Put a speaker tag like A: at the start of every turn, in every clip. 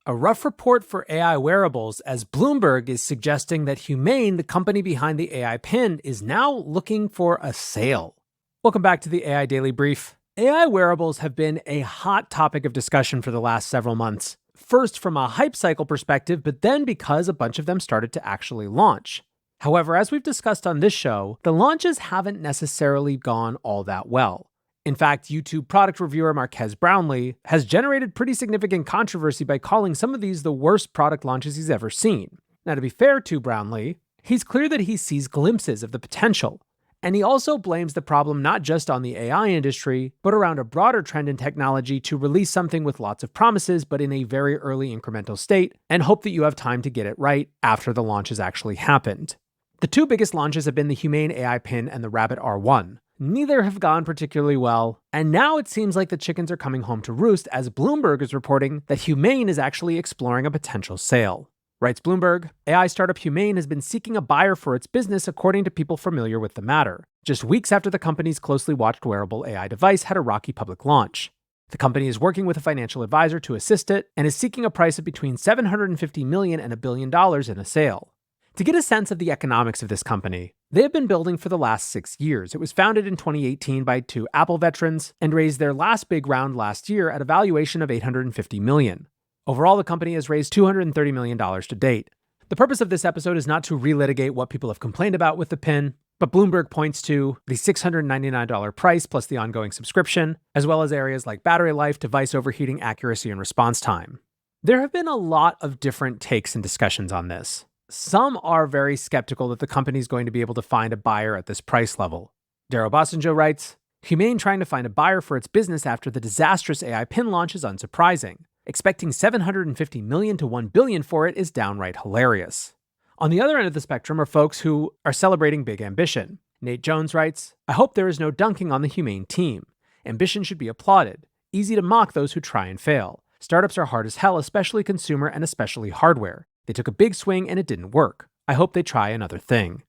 A: A rough report for AI wearables, as Bloomberg is suggesting that Humane, the company behind the AI pin, is now looking for a sale. Welcome back to the AI Daily Brief. AI wearables have been a hot topic of discussion for the last several months. First from a hype cycle perspective, but then because a bunch of them started to actually launch. However, as we've discussed on this show, the launches haven't necessarily gone all that well. In fact, YouTube product reviewer Marques Brownlee has generated pretty significant controversy by calling some of these the worst product launches he's ever seen. Now, to be fair to Brownlee, he's clear that he sees glimpses of the potential. And he also blames the problem not just on the AI industry, but around a broader trend in technology to release something with lots of promises, but in a very early incremental state, and hope that you have time to get it right after the launch has actually happened. The two biggest launches have been the Humane AI pin and the Rabbit R1. Neither have gone particularly well, and now it seems like the chickens are coming home to roost as Bloomberg is reporting that Humane is actually exploring a potential sale. Writes Bloomberg, AI startup Humane has been seeking a buyer for its business according to people familiar with the matter, just weeks after the company's closely watched wearable AI device had a rocky public launch. The company is working with a financial advisor to assist it and is seeking a price of between $750 million and $1 billion in a sale. To get a sense of the economics of this company, they have been building for the last 6 years. It was founded in 2018 by two Apple veterans and raised their last big round last year at a valuation of $850 million. Overall, the company has raised $230 million to date. The purpose of this episode is not to relitigate what people have complained about with the pin, but Bloomberg points to the $699 price plus the ongoing subscription, as well as areas like battery life, device overheating, accuracy, and response time. There have been a lot of different takes and discussions on this. Some are very skeptical that the company is going to be able to find a buyer at this price level. Darrow Bostonjo writes, Humane trying to find a buyer for its business after the disastrous AI pin launch is unsurprising. Expecting $750 million to $1 billion for it is downright hilarious. On the other end of the spectrum are folks who are celebrating big ambition. Nate Jones writes, I hope there is no dunking on the Humane team. Ambition should be applauded. Easy to mock those who try and fail. Startups are hard as hell, especially consumer and especially hardware. They took a big swing and it didn't work. I hope they try another thing.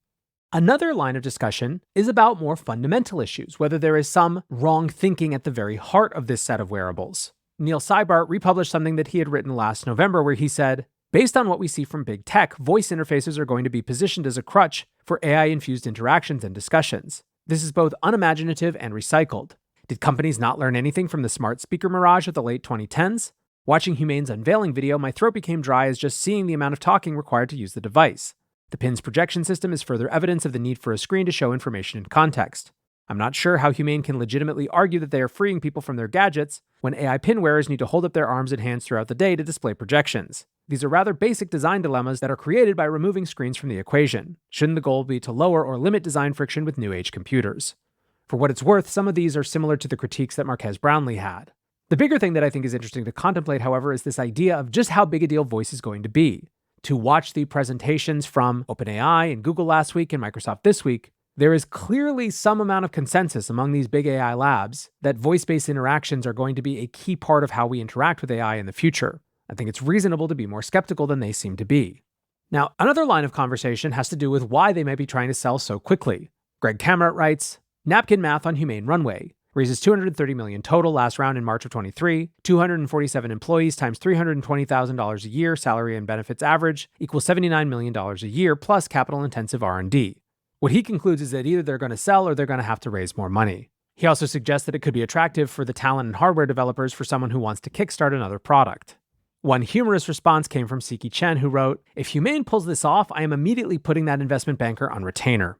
A: Another line of discussion is about more fundamental issues, whether there is some wrong thinking at the very heart of this set of wearables. Neil Seibart republished something that he had written last November where he said, based on what we see from big tech, voice interfaces are going to be positioned as a crutch for AI-infused interactions and discussions. This is both unimaginative and recycled. Did companies not learn anything from the smart speaker mirage of the late 2010s? Watching Humane's unveiling video, my throat became dry as just seeing the amount of talking required to use the device. The pin's projection system is further evidence of the need for a screen to show information in context. I'm not sure how Humane can legitimately argue that they are freeing people from their gadgets when AI pin wearers need to hold up their arms and hands throughout the day to display projections. These are rather basic design dilemmas that are created by removing screens from the equation. Shouldn't the goal be to lower or limit design friction with new age computers? For what it's worth, some of these are similar to the critiques that Marques Brownlee had. The bigger thing that I think is interesting to contemplate, however, is this idea of just how big a deal voice is going to be. To watch the presentations from OpenAI and Google last week and Microsoft this week, there is clearly some amount of consensus among these big AI labs that voice-based interactions are going to be a key part of how we interact with AI in the future. I think it's reasonable to be more skeptical than they seem to be. Now, another line of conversation has to do with why they might be trying to sell so quickly. Greg Kamrat writes, napkin math on Humane runway. Raises $230 million total last round in March of 23, 247 employees times $320,000 a year, salary and benefits average, equals $79 million a year plus capital-intensive R&D. What he concludes is that either they're going to sell or they're going to have to raise more money. He also suggests that it could be attractive for the talent and hardware developers for someone who wants to kickstart another product. One humorous response came from Siki Chen, who wrote, if Humane pulls this off, I am immediately putting that investment banker on retainer.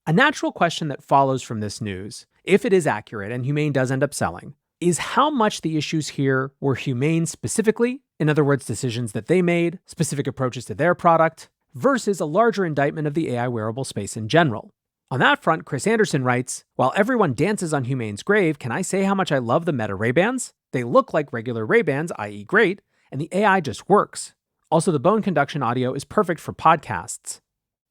A: A natural question that follows from this news, if it is accurate and Humane does end up selling, is how much the issues here were Humane specifically, in other words, decisions that they made, specific approaches to their product, versus a larger indictment of the AI wearable space in general. On that front, Chris Anderson writes, while everyone dances on Humane's grave, can I say how much I love the Meta Ray-Bans? They look like regular Ray-Bans, i.e. great, and the AI just works. Also, the bone conduction audio is perfect for podcasts.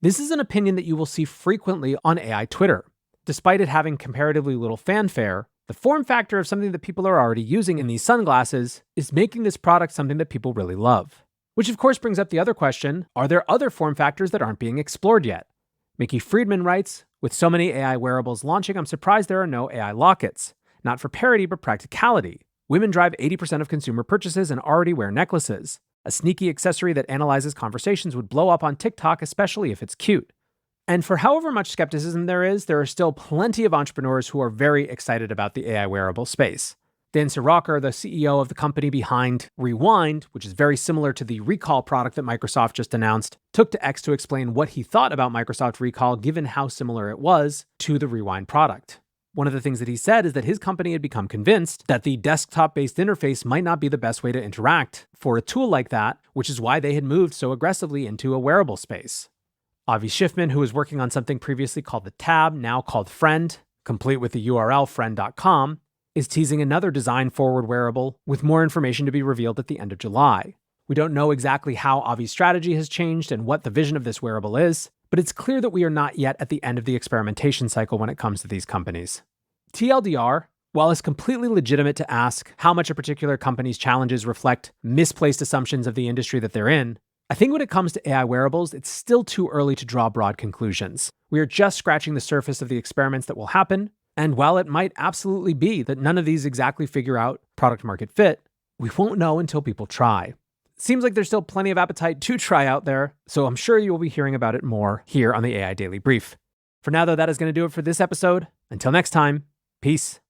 A: This is an opinion that you will see frequently on AI Twitter. Despite it having comparatively little fanfare, the form factor of something that people are already using in these sunglasses is making this product something that people really love. Which of course brings up the other question, are there other form factors that aren't being explored yet? Mickey Friedman writes, with so many AI wearables launching, I'm surprised there are no AI lockets. Not for parity, but practicality. Women drive 80% of consumer purchases and already wear necklaces. A sneaky accessory that analyzes conversations would blow up on TikTok, especially if it's cute. And for however much skepticism there are still plenty of entrepreneurs who are very excited about the AI wearable space. Dan Sirocker, the CEO of the company behind Rewind, which is very similar to the Recall product that Microsoft just announced, took to X to explain what he thought about Microsoft Recall given how similar it was to the Rewind product. One of the things that he said is that his company had become convinced that the desktop-based interface might not be the best way to interact for a tool like that, which is why they had moved so aggressively into a wearable space. Avi Schiffman, who was working on something previously called the Tab, now called Friend, complete with the URL friend.com, is teasing another design-forward wearable with more information to be revealed at the end of July. We don't know exactly how Avi's strategy has changed and what the vision of this wearable is, but it's clear that we are not yet at the end of the experimentation cycle when it comes to these companies. TLDR, while it's completely legitimate to ask how much a particular company's challenges reflect misplaced assumptions of the industry that they're in, I think when it comes to AI wearables, it's still too early to draw broad conclusions. We are just scratching the surface of the experiments that will happen, and while it might absolutely be that none of these exactly figure out product market fit, we won't know until people try. Seems like there's still plenty of appetite to try out there, so I'm sure you will be hearing about it more here on the AI Daily Brief. For now, though, that is going to do it for this episode. Until next time, peace.